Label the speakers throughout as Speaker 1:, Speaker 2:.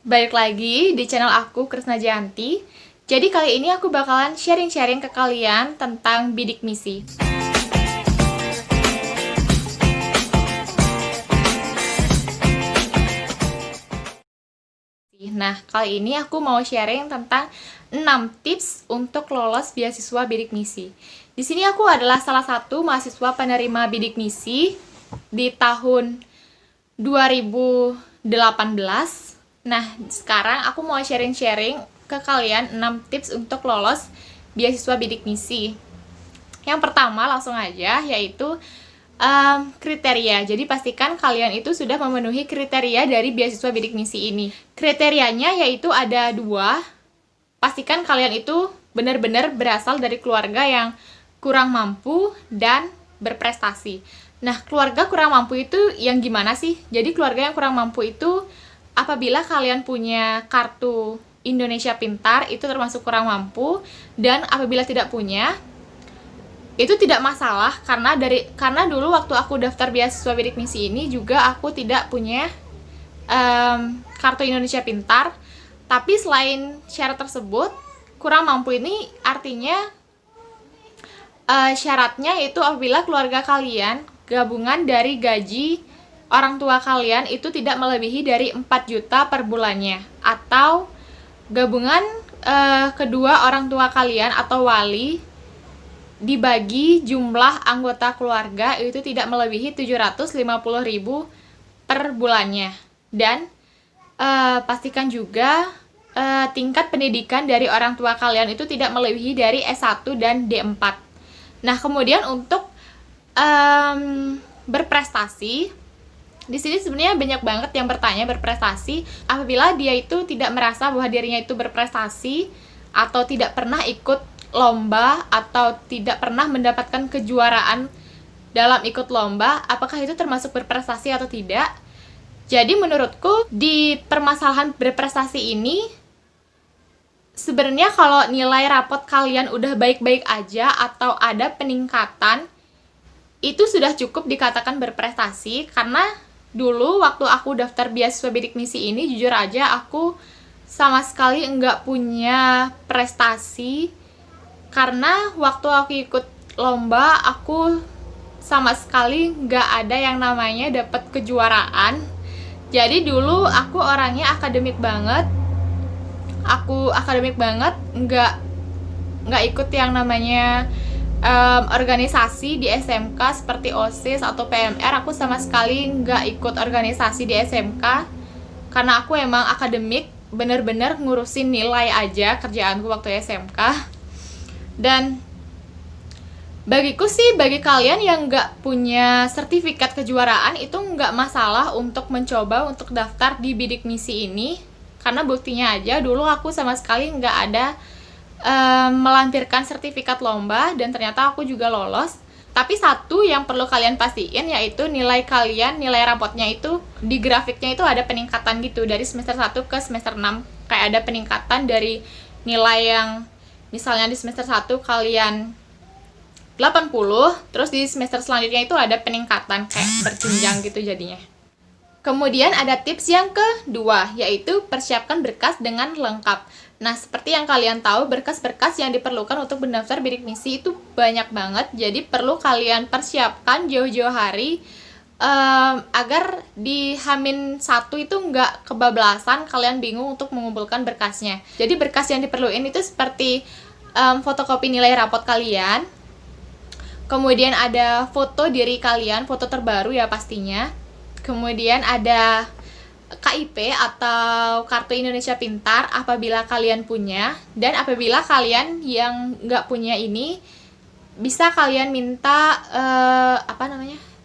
Speaker 1: Balik lagi di channel aku, Krisna Jayanti. Jadi kali ini aku bakalan sharing-sharing ke kalian tentang bidik misi. Nah, kali ini aku mau sharing tentang 6 tips untuk lolos beasiswa bidik misi. Di sini aku adalah salah satu mahasiswa penerima bidik misi di tahun 2018. Nah, sekarang aku mau sharing-sharing ke kalian 6 tips untuk lolos beasiswa bidik misi. Yang pertama langsung aja, yaitu kriteria. Jadi pastikan kalian itu sudah memenuhi kriteria dari beasiswa bidik misi ini. Kriterianya yaitu ada 2. Pastikan kalian itu benar-benar berasal dari keluarga yang kurang mampu dan berprestasi. Nah, keluarga kurang mampu itu yang gimana sih? Jadi keluarga yang kurang mampu itu apabila kalian punya kartu Indonesia Pintar itu termasuk kurang mampu, dan apabila tidak punya itu tidak masalah karena dulu waktu aku daftar beasiswa bidik misi ini juga aku tidak punya kartu Indonesia Pintar. Tapi selain syarat tersebut, kurang mampu ini artinya syaratnya itu apabila keluarga kalian gabungan dari gaji orang tua kalian itu tidak melebihi dari 4 juta per bulannya, atau gabungan kedua orang tua kalian atau wali dibagi jumlah anggota keluarga itu tidak melebihi 750.000 per bulannya. Dan pastikan juga tingkat pendidikan dari orang tua kalian itu tidak melebihi dari S1 dan D4. Nah, kemudian untuk berprestasi, di sini sebenarnya banyak banget yang bertanya berprestasi apabila dia itu tidak merasa bahwa dirinya itu berprestasi atau tidak pernah ikut lomba atau tidak pernah mendapatkan kejuaraan dalam ikut lomba, apakah itu termasuk berprestasi atau tidak? Jadi menurutku di permasalahan berprestasi ini sebenarnya kalau nilai rapot kalian udah baik-baik aja atau ada peningkatan, itu sudah cukup dikatakan berprestasi. Karena dulu waktu aku daftar beasiswa bidik misi ini, jujur aja aku sama sekali nggak punya prestasi. Karena waktu aku ikut lomba, aku sama sekali nggak ada yang namanya dapat kejuaraan. Jadi dulu aku orangnya akademik banget. Nggak ikut yang namanya organisasi di SMK seperti OSIS atau PMR. Aku sama sekali nggak ikut organisasi di SMK karena aku emang akademik, bener-bener ngurusin nilai aja kerjaanku waktu SMK. Dan bagiku sih, bagi kalian yang nggak punya sertifikat kejuaraan, itu nggak masalah untuk mencoba untuk daftar di bidik misi ini. Karena buktinya aja, dulu aku sama sekali nggak ada melampirkan sertifikat lomba, dan ternyata aku juga lolos. Tapi satu yang perlu kalian pastiin, yaitu nilai kalian, nilai rapotnya itu di grafiknya itu ada peningkatan gitu, dari semester 1 ke semester 6. Kayak ada peningkatan dari nilai yang misalnya di semester 1 kalian 80, terus di semester selanjutnya itu ada peningkatan kayak berjenjang gitu jadinya. Kemudian ada tips yang kedua, yaitu persiapkan berkas dengan lengkap. Nah, seperti yang kalian tahu, berkas-berkas yang diperlukan untuk mendaftar bidik misi itu banyak banget. Jadi perlu kalian persiapkan jauh-jauh hari agar di H-1 itu nggak kebablasan, kalian bingung untuk mengumpulkan berkasnya. Jadi berkas yang diperluin itu seperti fotokopi nilai rapot kalian, kemudian ada foto diri kalian, foto terbaru ya pastinya, kemudian ada KIP atau Kartu Indonesia Pintar apabila kalian punya, dan apabila kalian yang nggak punya ini, bisa kalian minta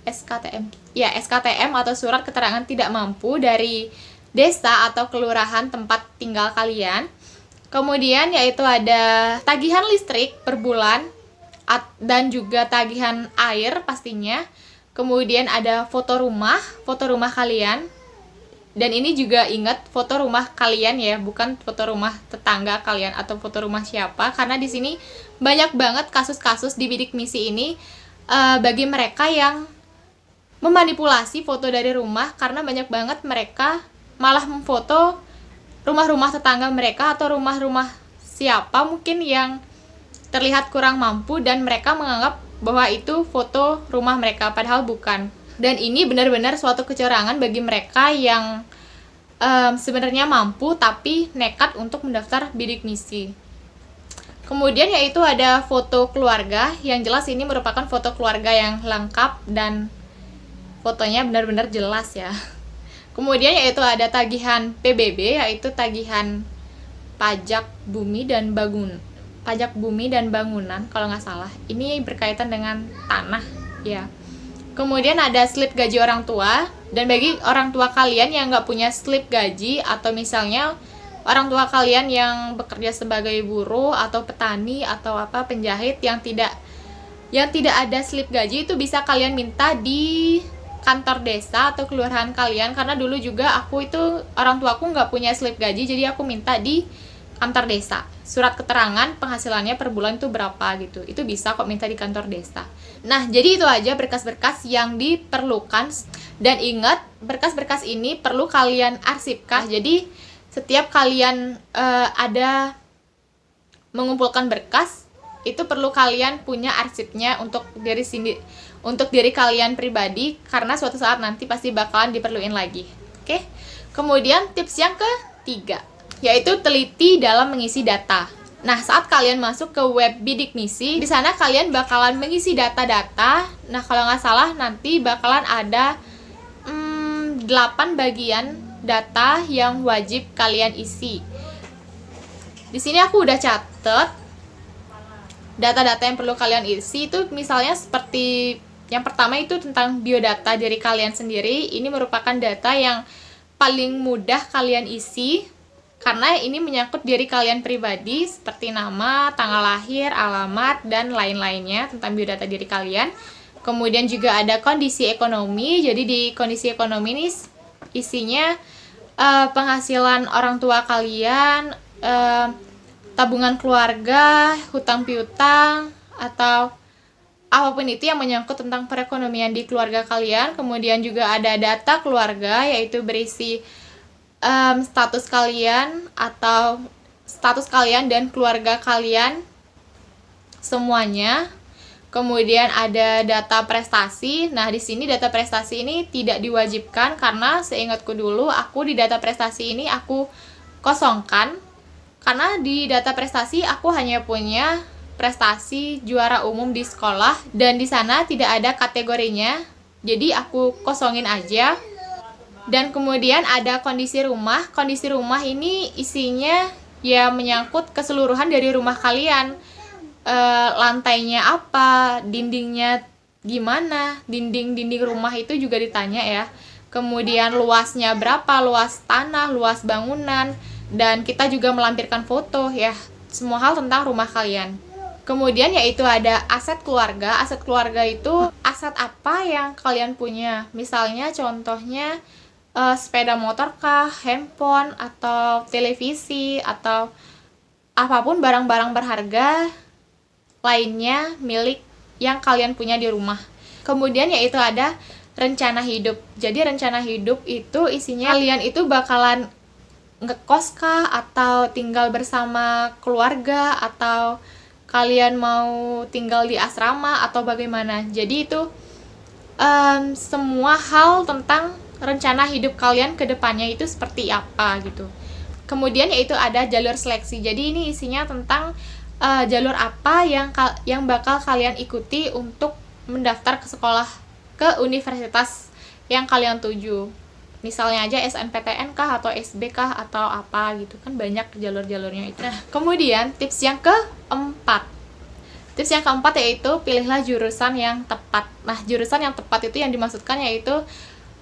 Speaker 1: SKTM. Ya, SKTM atau surat keterangan tidak mampu dari desa atau kelurahan tempat tinggal kalian. Kemudian yaitu ada tagihan listrik per bulan dan juga tagihan air pastinya. Kemudian ada foto rumah kalian. Dan ini juga ingat, foto rumah kalian ya, bukan foto rumah tetangga kalian atau foto rumah siapa, karena di sini banyak banget kasus-kasus di bidik misi ini bagi mereka yang memanipulasi foto dari rumah, karena banyak banget mereka malah memfoto rumah-rumah tetangga mereka atau rumah-rumah siapa mungkin yang terlihat kurang mampu dan mereka menganggap bahwa itu foto rumah mereka, padahal bukan. Dan ini benar-benar suatu kecurangan bagi mereka yang sebenarnya mampu tapi nekat untuk mendaftar bidik misi. Kemudian yaitu ada foto keluarga, yang jelas ini merupakan foto keluarga yang lengkap dan fotonya benar-benar jelas ya. Kemudian yaitu ada tagihan PBB, yaitu tagihan pajak bumi dan bangunan kalau nggak salah. Ini berkaitan dengan tanah ya. Kemudian ada slip gaji orang tua, dan bagi orang tua kalian yang nggak punya slip gaji, atau misalnya orang tua kalian yang bekerja sebagai buruh atau petani atau penjahit yang tidak ada slip gaji, itu bisa kalian minta di kantor desa atau kelurahan kalian. Karena dulu juga aku itu orang tuaku nggak punya slip gaji, jadi aku minta di kantor desa, surat keterangan penghasilannya per bulan itu berapa gitu, itu bisa kok minta di kantor desa. Nah, jadi itu aja berkas-berkas yang diperlukan, dan ingat, berkas-berkas ini perlu kalian arsipkan. Jadi setiap kalian ada mengumpulkan berkas, itu perlu kalian punya arsipnya untuk diri kalian pribadi, karena suatu saat nanti pasti bakalan diperluin lagi. Oke. Kemudian tips yang ketiga, yaitu teliti dalam mengisi data. Nah, saat kalian masuk ke web bidik misi, di sana kalian bakalan mengisi data-data. Nah, kalau nggak salah nanti bakalan ada 8 bagian data yang wajib kalian isi. Di sini aku udah catet data-data yang perlu kalian isi. Itu misalnya seperti yang pertama itu tentang biodata diri kalian sendiri. Ini merupakan data yang paling mudah kalian isi, karena ini menyangkut diri kalian pribadi seperti nama, tanggal lahir, alamat, dan lain-lainnya tentang biodata diri kalian. Kemudian juga ada kondisi ekonomi. Jadi di kondisi ekonomi ini isinya penghasilan orang tua kalian, tabungan keluarga, hutang piutang, atau apapun itu yang menyangkut tentang perekonomian di keluarga kalian. Kemudian juga ada data keluarga, yaitu berisi status kalian dan keluarga kalian semuanya. Kemudian ada data prestasi. Nah, di sini data prestasi ini tidak diwajibkan, karena seingatku dulu aku di data prestasi ini aku kosongkan, karena di data prestasi aku hanya punya prestasi juara umum di sekolah, dan di sana tidak ada kategorinya, jadi aku kosongin aja. Dan kemudian ada kondisi rumah. Kondisi rumah ini isinya ya menyangkut keseluruhan dari rumah kalian. Lantainya apa, dindingnya gimana, dinding rumah itu juga ditanya ya. Kemudian luasnya berapa, luas tanah, luas bangunan, dan kita juga melampirkan foto ya, semua hal tentang rumah kalian. Kemudian yaitu ada aset keluarga. Aset keluarga itu aset apa yang kalian punya. Misalnya contohnya sepeda motor kah, handphone, atau televisi, atau apapun barang-barang berharga lainnya milik yang kalian punya di rumah. Kemudian yaitu ada rencana hidup. Jadi rencana hidup itu isinya kalian itu bakalan ngekos kah, atau tinggal bersama keluarga, atau kalian mau tinggal di asrama, atau bagaimana. Jadi itu semua hal tentang rencana hidup kalian ke depannya itu seperti apa gitu. Kemudian yaitu ada jalur seleksi. Jadi ini isinya tentang jalur apa yang bakal kalian ikuti untuk mendaftar ke sekolah, ke universitas yang kalian tuju. Misalnya aja SNPTN kah, atau SB kah, atau apa gitu kan, banyak jalur-jalurnya itu. Nah, kemudian tips yang keempat. Tips yang keempat yaitu pilihlah jurusan yang tepat. Nah, jurusan yang tepat itu yang dimaksudkan yaitu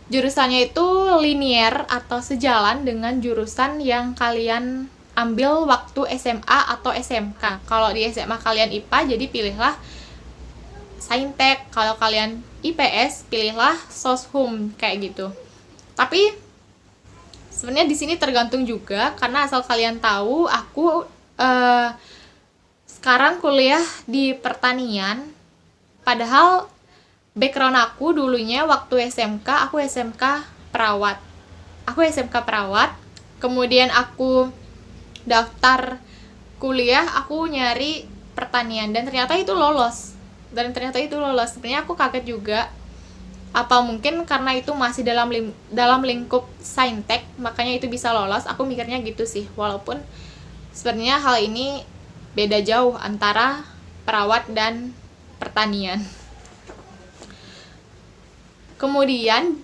Speaker 1: jurusannya itu linier atau sejalan dengan jurusan yang kalian ambil waktu SMA atau SMK. Kalau di SMA kalian IPA, jadi pilihlah Saintek. Kalau kalian IPS, pilihlah Soshum kayak gitu. Tapi sebenarnya di sini tergantung juga, karena asal kalian tahu, aku sekarang kuliah di pertanian, padahal background aku dulunya waktu SMK, aku SMK perawat. kemudian aku daftar kuliah, aku nyari pertanian dan ternyata itu lolos. Sebenarnya aku kaget juga. Apa mungkin karena itu masih dalam lingkup saintek, makanya itu bisa lolos. Aku mikirnya gitu sih, walaupun sebenarnya hal ini beda jauh antara perawat dan pertanian. Kemudian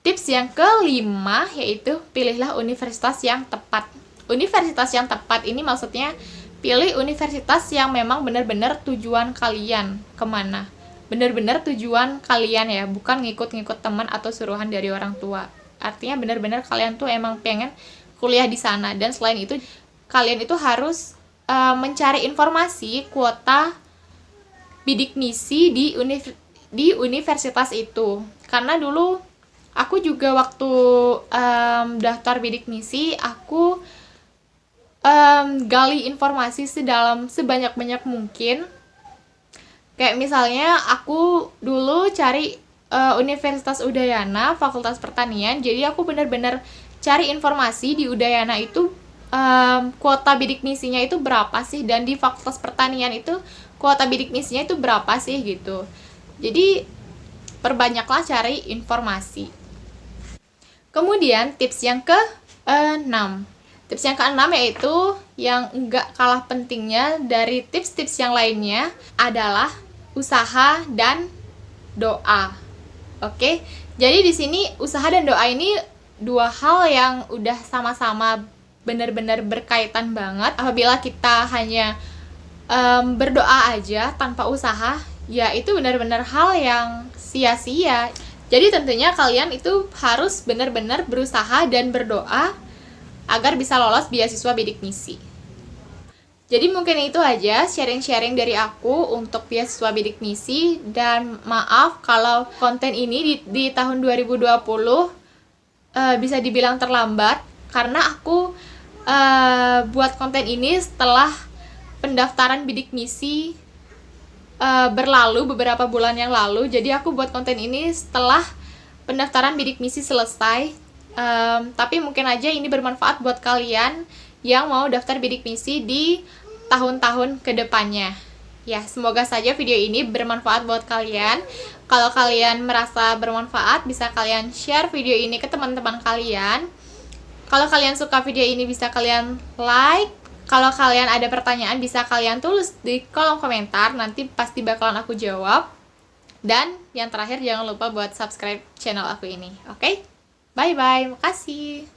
Speaker 1: tips yang kelima yaitu pilihlah universitas yang tepat. Universitas yang tepat ini maksudnya pilih universitas yang memang benar-benar tujuan kalian kemana. Benar-benar tujuan kalian ya, bukan ngikut-ngikut teman atau suruhan dari orang tua. Artinya benar-benar kalian tuh emang pengen kuliah di sana. Dan selain itu, kalian itu harus mencari informasi kuota bidik misi di universitas itu. Karena dulu aku juga waktu daftar bidik misi, aku gali informasi sebanyak-banyak mungkin. Kayak misalnya aku dulu cari Universitas Udayana, Fakultas Pertanian. Jadi aku benar-benar cari informasi di Udayana itu kuota bidik misinya itu berapa sih, dan di Fakultas Pertanian itu kuota bidik misinya itu berapa sih gitu. Jadi perbanyaklah cari informasi. Kemudian tips yang ke-6. Tips yang ke-6 yaitu yang enggak kalah pentingnya dari tips-tips yang lainnya adalah usaha dan doa. Oke. Jadi di sini usaha dan doa ini dua hal yang udah sama-sama benar-benar berkaitan banget. Apabila kita hanya berdoa aja tanpa usaha, ya itu benar-benar hal yang sia-sia. Jadi tentunya kalian itu harus benar-benar berusaha dan berdoa agar bisa lolos beasiswa bidik misi. Jadi mungkin itu aja sharing-sharing dari aku untuk beasiswa bidik misi, dan maaf kalau konten ini di tahun 2020 bisa dibilang terlambat karena aku buat konten ini setelah pendaftaran bidik misi berlalu beberapa bulan yang lalu. Jadi aku buat konten ini setelah pendaftaran bidik misi selesai. Tapi mungkin aja ini bermanfaat buat kalian yang mau daftar bidik misi di tahun-tahun kedepannya. Ya, semoga saja video ini bermanfaat buat kalian. Kalau kalian merasa bermanfaat, bisa kalian share video ini ke teman-teman kalian. Kalau kalian suka video ini, bisa kalian like. Kalau kalian ada pertanyaan, bisa kalian tulis di kolom komentar. Nanti pasti bakalan aku jawab. Dan yang terakhir, jangan lupa buat subscribe channel aku ini. Oke? Bye-bye. Makasih.